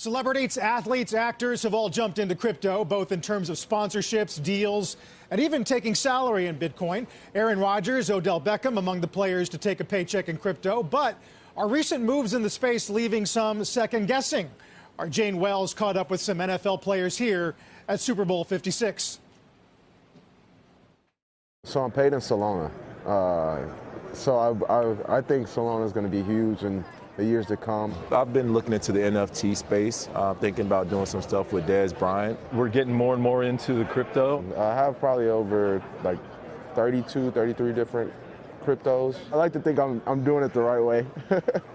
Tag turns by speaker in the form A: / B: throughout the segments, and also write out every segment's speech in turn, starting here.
A: Celebrities, athletes, actors have all jumped into crypto, both in terms of sponsorships, deals, and even taking salary in Bitcoin. Aaron Rodgers, Odell Beckham among the players to take a paycheck in crypto. But are recent moves in the space leaving some second guessing? Our Jane Wells caught up with some NFL players here at Super Bowl 56.
B: So I'm paid in Solana. I think Solana is going to be huge in the years to come.
C: I've been looking into the NFT space, thinking about doing some stuff with Dez Bryant.
D: We're getting more and more into the crypto.
B: I have probably over like 32, 33 different cryptos. I like to think I'm doing it the right way.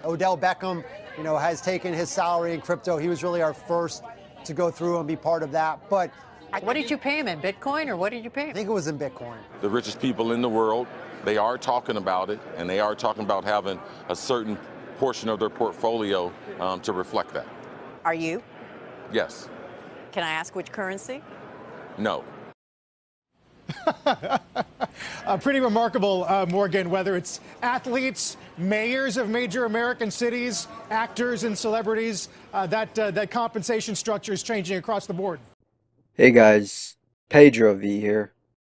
E: Odell Beckham, has taken his salary in crypto. He was really our first to go through and be part of that. But
F: what did you pay him in Bitcoin, or what did you pay him?
E: I think it was in Bitcoin.
G: The richest people in the world, they are talking about it, and they are talking about having a certain portion of their portfolio to reflect that.
F: Are you?
G: Yes.
F: Can I ask which currency?
G: No.
A: Pretty remarkable, Morgan, whether it's athletes, mayors of major American cities, actors and celebrities, that compensation structure is changing across the board.
H: Hey guys, Pedro V here.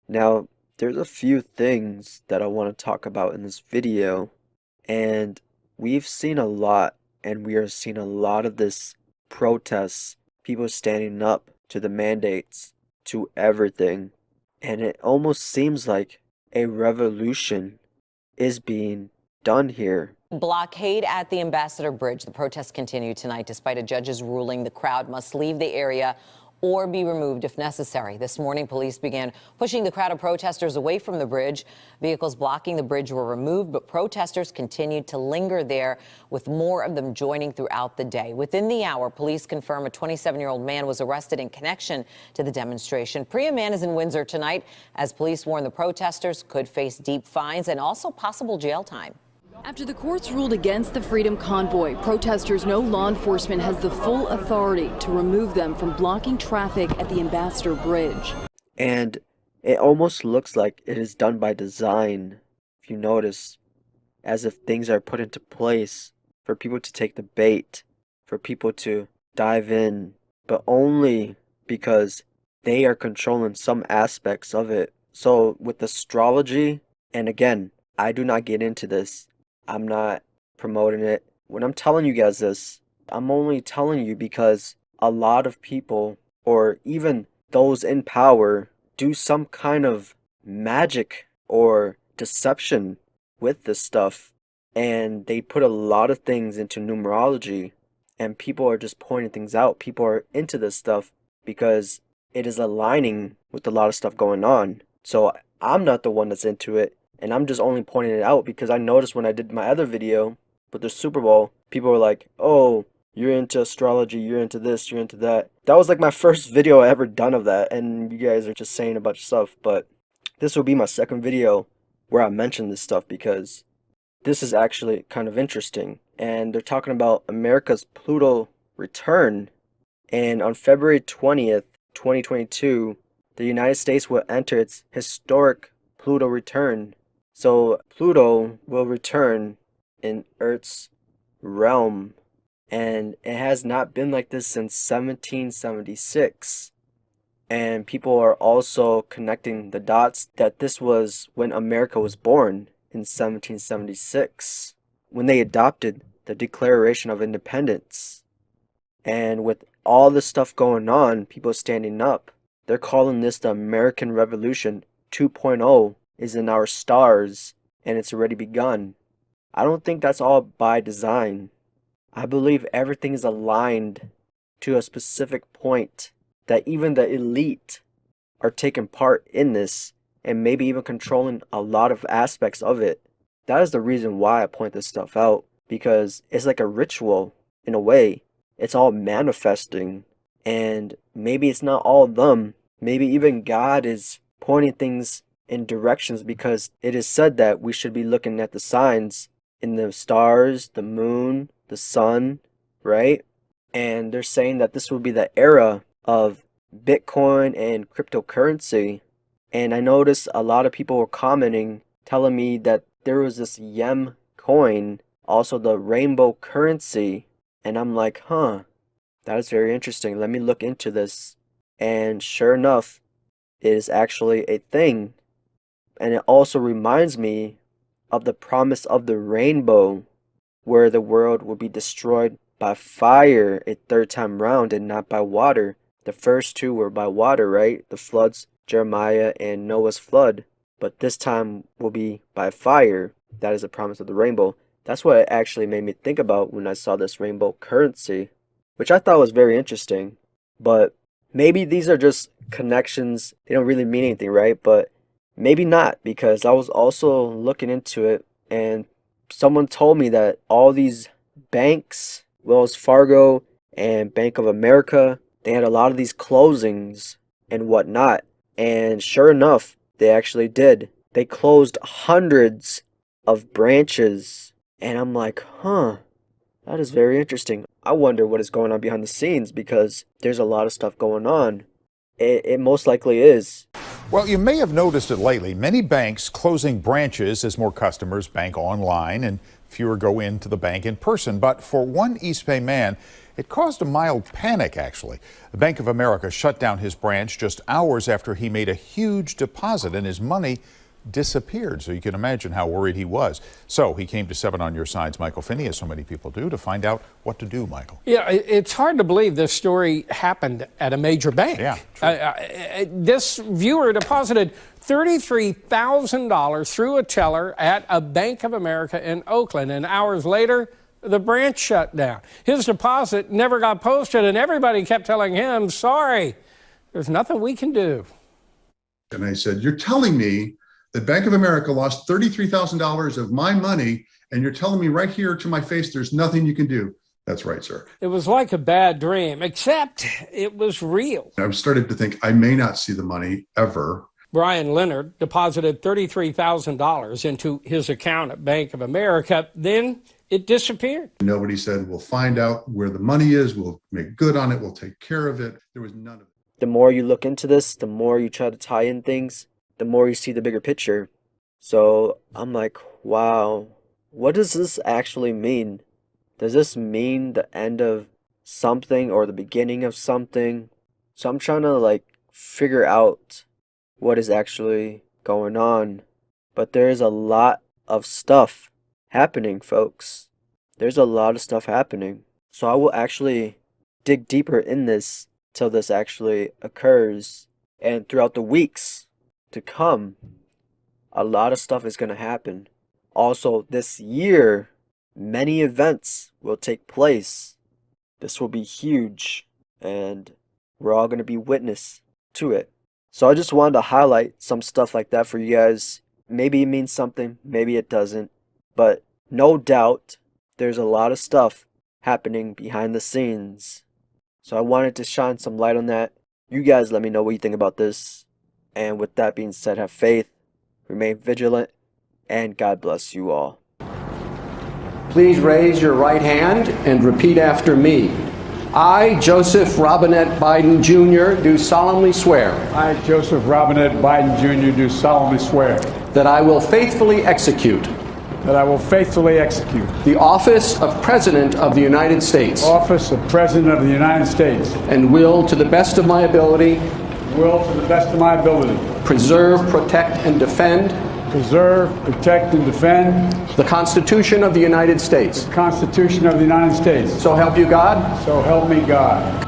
H: Now, there's a few things that I want to talk about in this video, and we've seen a lot, and we are seeing a lot of this protests, people standing up to the mandates, to everything, and it almost seems like a revolution is being done here.
I: Blockade at the Ambassador Bridge. The protests continue tonight despite a judge's ruling the crowd must leave the area or be removed if necessary. This morning, police began pushing the crowd of protesters away from the bridge. Vehicles blocking the bridge were removed, but protesters continued to linger there, with more of them joining throughout the day. Within the hour, police confirm a 27-year-old man was arrested in connection to the demonstration. Priya Mann is in Windsor tonight as police warn the protesters could face deep fines and also possible jail time.
J: After the courts ruled against the Freedom Convoy, protesters know law enforcement has the full authority to remove them from blocking traffic at the Ambassador Bridge.
H: And it almost looks like it is done by design, if you notice, as if things are put into place for people to take the bait, for people to dive in, but only because they are controlling some aspects of it. So with astrology, and again, I do not get into this. I'm not promoting it. When I'm telling you guys this, I'm only telling you because a lot of people, or even those in power, do some kind of magic or deception with this stuff. And they put a lot of things into numerology, and people are just pointing things out. People are into this stuff because it is aligning with a lot of stuff going on. So I'm not the one that's into it. And I'm just only pointing it out because I noticed when I did my other video with the Super Bowl, people were like, oh, you're into astrology, you're into this, you're into that. That was like my first video I ever done of that, and you guys are just saying a bunch of stuff. But this will be my second video where I mention this stuff because this is actually kind of interesting. And they're talking about America's Pluto return. And on February 20th, 2022, the United States will enter its historic Pluto return. So Pluto will return in Earth's realm, and it has not been like this since 1776. And people are also connecting the dots that this was when America was born in 1776, when they adopted the Declaration of Independence. And with all this stuff going on, people standing up, they're calling this the American Revolution 2.0. is in our stars, and it's already begun. I don't think that's all by design. I believe everything is aligned to a specific point, that even the elite are taking part in this and maybe even controlling a lot of aspects of it. That is the reason why I point this stuff out, because it's like a ritual in a way. It's all manifesting, and maybe it's not all them. Maybe even God is pointing things in directions, because it is said that we should be looking at the signs in the stars, the moon, the sun, right? And they're saying that this will be the era of Bitcoin and cryptocurrency. And I noticed a lot of people were commenting, telling me that there was this Yem coin, also the rainbow currency. And I'm like, huh, That is very interesting. Let me look into this. And sure enough, it is actually a thing. And it also reminds me of the promise of the rainbow, where the world will be destroyed by fire a third time round and not by water. The first two were by water, right? The floods, Jeremiah and Noah's flood. But this time will be by fire. That is a promise of the rainbow. That's what it actually made me think about when I saw this rainbow currency, which I thought was very interesting. But maybe these are just connections. They don't really mean anything, right? But maybe not, because I was also looking into it and someone told me that all these banks, Wells Fargo and Bank of America, they had a lot of these closings and whatnot. And sure enough, they actually did. They closed hundreds of branches. And I'm like, huh, that is very interesting. I wonder what is going on behind the scenes, because there's a lot of stuff going on. It most likely is.
K: Well, you may have noticed it lately. Many banks closing branches as more customers bank online and fewer go into the bank in person. But for one East Bay man, it caused a mild panic, actually. The Bank of America shut down his branch just hours after he made a huge deposit and his money disappeared. So you can imagine how worried he was. So he came to 7 on Your Side's Michael Finney, as so many people do, to find out what to do, Michael.
L: Yeah, it's hard to believe this story happened at a major bank.
K: Yeah,
L: this viewer deposited $33,000 through a teller at a Bank of America in Oakland, and hours later, the branch shut down. His deposit never got posted, and everybody kept telling him, sorry, there's nothing we can do.
M: And I said, you're telling me that Bank of America lost $33,000 of my money, and you're telling me right here to my face there's nothing you can do? That's right, sir.
L: It was like a bad dream, except it was real.
M: I've started to think I may not see the money ever.
L: Brian Leonard deposited $33,000 into his account at Bank of America. Then it disappeared.
M: Nobody said, we'll find out where the money is, we'll make good on it, we'll take care of it. There was none of it.
H: The more you look into this, the more you try to tie in things, the more you see the bigger picture. So I'm like, wow, what does this actually mean? Does this mean the end of something or the beginning of something? So I'm trying to figure out what is actually going on. But there is a lot of stuff happening, folks. There's a lot of stuff happening. So I will actually dig deeper in this till this actually occurs. And throughout the weeks to come, a lot of stuff is going to happen. Also, this year, many events will take place. This will be huge, and we're all going to be witness to it. So I just wanted to highlight some stuff like that for you guys. Maybe it means something, maybe it doesn't, but no doubt there's a lot of stuff happening behind the scenes. So I wanted to shine some light on that. You guys let me know what you think about this. And with that being said, have faith, remain vigilant, and God bless you all.
N: Please raise your right hand and repeat after me. I, Joseph Robinette Biden Jr., do solemnly swear.
O: I, Joseph Robinette Biden Jr., do solemnly swear.
N: That I will faithfully execute.
O: That I will faithfully execute.
N: The office of President of the United States.
O: Office of President of the United States.
N: And will, to the best of my ability.
O: Will, to the best of my ability.
N: Preserve, protect, and defend.
O: Preserve, protect, and defend.
N: The Constitution of the United States.
O: The Constitution of the United States.
N: So help you God.
O: So help me God.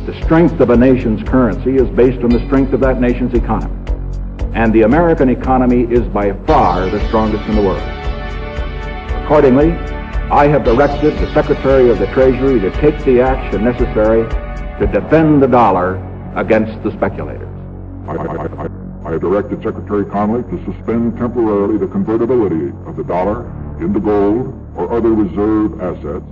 P: The strength of a nation's currency is based on the strength of that nation's economy. And the American economy is by far the strongest in the world. Accordingly, I have directed the Secretary of the Treasury to take the action necessary to defend the dollar against the speculators.
Q: I have directed Secretary Connally to suspend temporarily the convertibility of the dollar into gold or other reserve assets,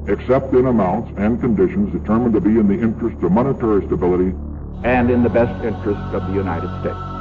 Q: except in amounts and conditions determined to be in the interest of monetary stability
P: and in the best interest of the United States.